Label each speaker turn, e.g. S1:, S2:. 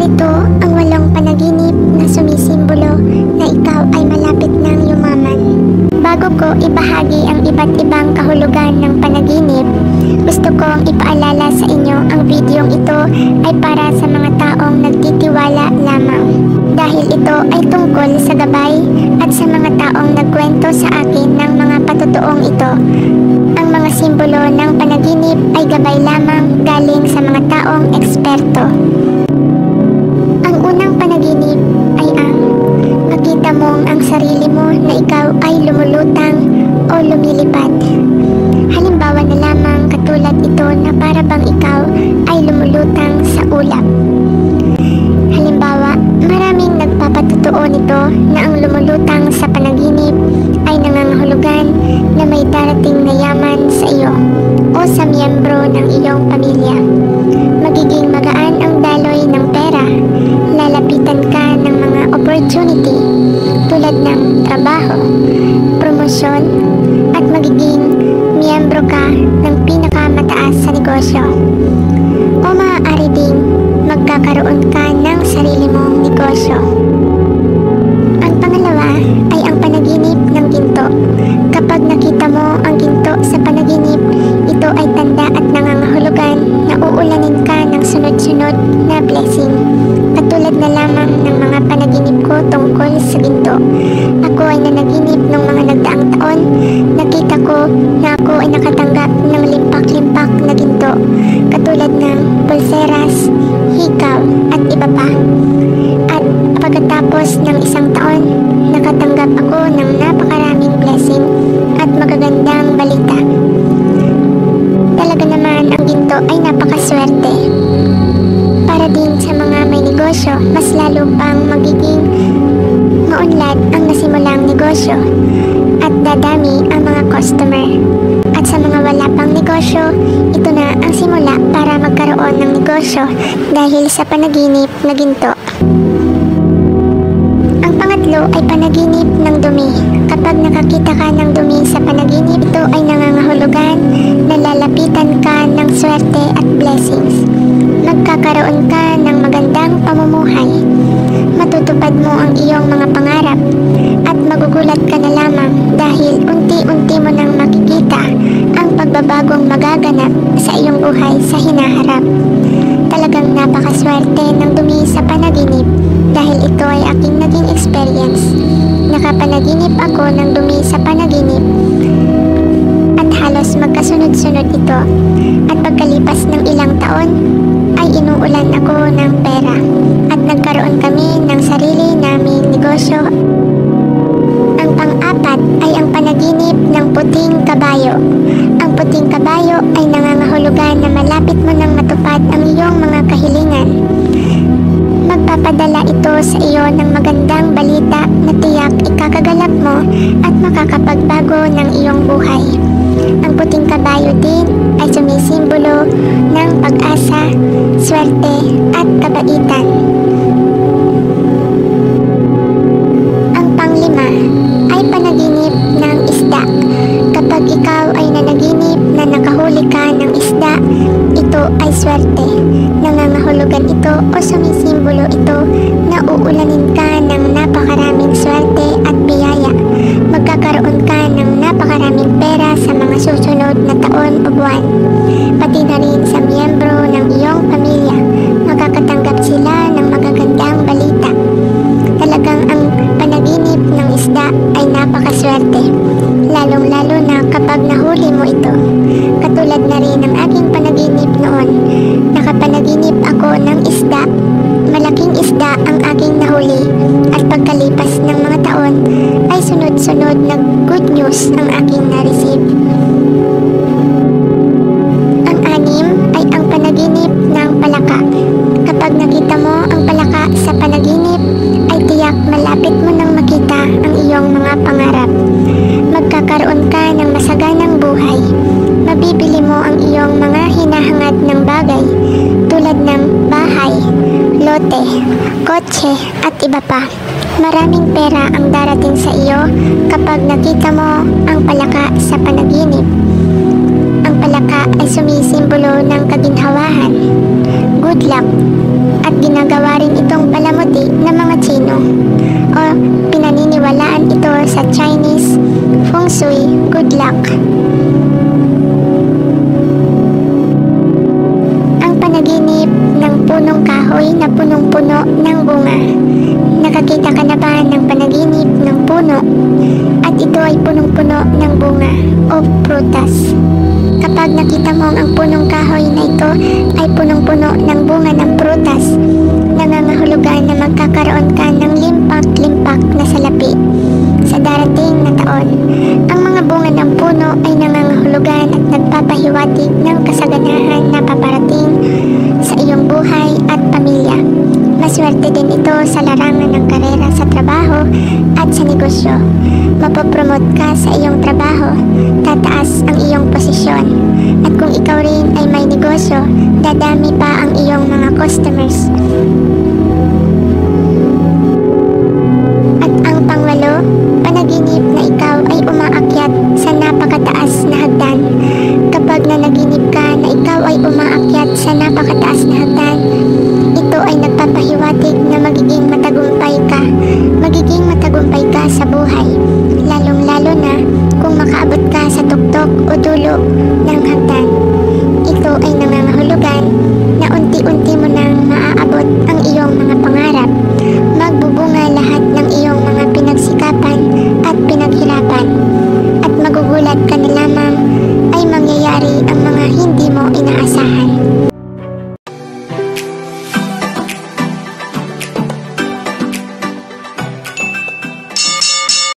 S1: Ito ang 8 panaginip na sumisimbolo na ikaw ay malapit ng yumaman. Bago ko ibahagi ang iba't ibang kahulugan ng panaginip, gusto kong ipaalala sa inyo ang videong ito ay para sa mga taong nagtitiwala lamang. Dahil ito ay tungkol sa gabay at sa mga taong nagkwento sa akin ng mga patutuong ito. Ang mga simbolo ng panaginip ay gabay lamang galing sa mga taong eksperto. Ang unang panaginip ay ang makita mong ang sarili mo na ikaw ay lumulutang o lumilipad. Halimbawa na lamang katulad ito na para bang ikaw ay lumulutang sa ulap. Halimbawa, maraming nagpapatutuo nito na ang lumulutang sa panaginip ay nangangahulugan na may darating na yaman sa iyo o sa miyembro ng iyong pamilya. Magiging magaan ang daloy ng pera, lalapitan ka ng mga opportunity tulad ng trabaho, promosyon, at magiging miyembro ka ng pinakamataas sa negosyo. O maaari ding magkakaroon ka ng sarili mong negosyo. Ang pangalawa ay ang panaginip ng ginto. Kapag nakita mo ang ginto sa panaginip, ito ay tanda at nangangahulugan na uulanin ka ng sunod-sunod na blessing. Katulad na lamang ng mga panaginip ko tungkol sa ginto. Ako ay nanaginip ng mga nagdaang taon. Nakita ko na ako ay nakatanggap ng limpak-limpak na ginto, katulad ng pulseras, hikaw at iba pa. At pagkatapos ng isang taon, nakatanggap ako ng napakaraming blessing at magagandang balita. Talaga naman ang ginto ay napakaswerte. Para din sa mga may negosyo, mas lalo pang magiging maunlad ang nasimulang negosyo at dadami ang mga customer. At sa mga wala pang negosyo, ito na ang simula para magkaroon ng negosyo dahil sa panaginip na ginto. Ang pangatlo ay panaginip ng dumi. Kapag nakakita ka ng dumi sa panaginip, ito ay nangangahulugan na lalapitan ka ng swerte at blessings. Magkakaroon ka ng magandang pamumuhay. Matutupad mo ang iyong mga pangarap at magugulat ka na lamang dahil unti-unti mo nang makikita ang pagbabagong magaganap sa iyong buhay sa hinaharap. Talagang napakaswerte ng dumi sa panaginip dahil ito ay aking naging experience. Nakapanaginip ako ng dumi sa panaginip at halos magkasunod-sunod ito. At pagkalipas ng ilang taon ay inuulan ako ng pera at nagkaroon kami ng sarili naming negosyo. Ang pang-apat ay ang panaginip ng puting kabayo. Ang puting kabayo ay nangangahulugan na malapit mo nang matupad ang iyong mga kahilingan. Magpapadala ito sa iyo ng magandang balita na tiyak ikakagalap mo at makakapagbago ng iyong buhay. Ang puting kabayo din ay sumisimbolo ng pag-asa, swerte at kabaitan. Ang panglima ay panaginip ng isda. Kapag ikaw ay nanaginip na nakahuli ka ng isda, ito ay swerte. Nangangahulugan ito o sumisimbolo ito na uulanin ka ng napakaraming swerte at biyaya. Magkakaroon ka ng napakaraming pera sa mga susunod na taon o buwan. Pati na rin sa miyembro ng iyong pamilya, makakatanggap sila ng magagandang balita. Talagang ang panaginip ng isda ay napakaswerte, lalong-lalo na kapag nahuli mo ito. Katulad na rin ng aking panaginip noon. Nakapanaginip ako ng isda. Malaking isda ang aking nahuli at pagkalipas ng mga taon ay sunod-sunod na good news ang aking na-receive. Ang anim ay ang panaginip ng palaka. Kapag nakita mo ang palaka sa panaginip, ay tiyak malapit mo nang makita ang iyong mga pangarap. Magkakaroon ka ng masaganang buhay. Mabibili mo ang iyong mga hinahangad ng bagay tulad ng bahay, lote, kotse at iba pa. Maraming pera ang darating sa iyo kapag nakita mo ang palaka sa panaginip. Ang palaka ay sumisimbolo ng kaginhawahan, good luck, at ginagawa rin ito paghahati ng mga Tsino o pinaniniwalaan ito sa Chinese Feng Shui good luck. Ang panaginip ng punong kahoy na punong-puno ng bunga. Nakakita ka na ba ng panaginip ng puno at ito ay punong-puno ng bunga o prutas? Kapag nakita mo ang punong kahoy na ito ay punong-puno ng bunga ng prutas, nangangahulugan na magkakaroon ka ng limpak-limpak na salapi sa darating na taon. Ang mga bunga ng puno ay nangangahulugan at nagpapahiwatig ng kasaganahan na paparating sa iyong buhay at pamilya. Maswerte din ito sa larangan ng karera sa trabaho at sa negosyo. Mapopromote ka sa iyong trabaho, tataas ang iyong posisyon. At kung ikaw rin ay may negosyo, dadami pa ang iyong mga customers. At ang pangwalo, panaginip na ikaw ay umaakyat sa napakataas na hagdan. Kapag nanaginip ka na ikaw ay umaakyat sa napakataas na hagdan, ito ay nagpapahiwatig na magiging matagumpay ka. Magiging matagumpay ka sa buhay, lalong-lalo na kung makaabot ka sa tuktok o dulo ng hagdan. Ito ay nangangahulugan